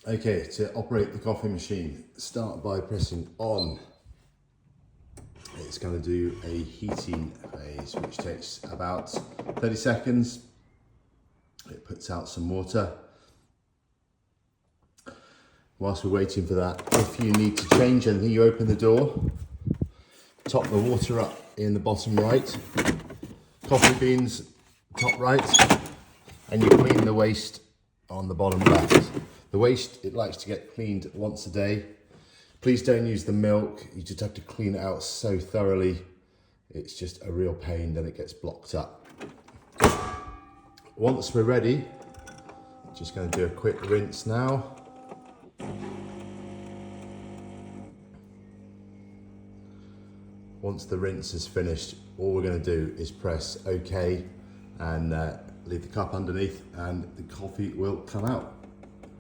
Okay, to operate the coffee machine, start by pressing on. It's going to do a heating phase, which takes about 30 seconds. It puts out some water. Whilst we're waiting for that, if you need to change anything, you open the door, top the water up in the bottom right, coffee beans top right, and you clean the waste on the bottom left. The waste, it likes to get cleaned once a day. Please don't use the milk, you just have to clean it out so thoroughly. It's just a real pain, then it gets blocked up. Once we're ready, just going to do a quick rinse now. Once the rinse is finished, all we're going to do is press OK and leave the cup underneath, and the coffee will come out.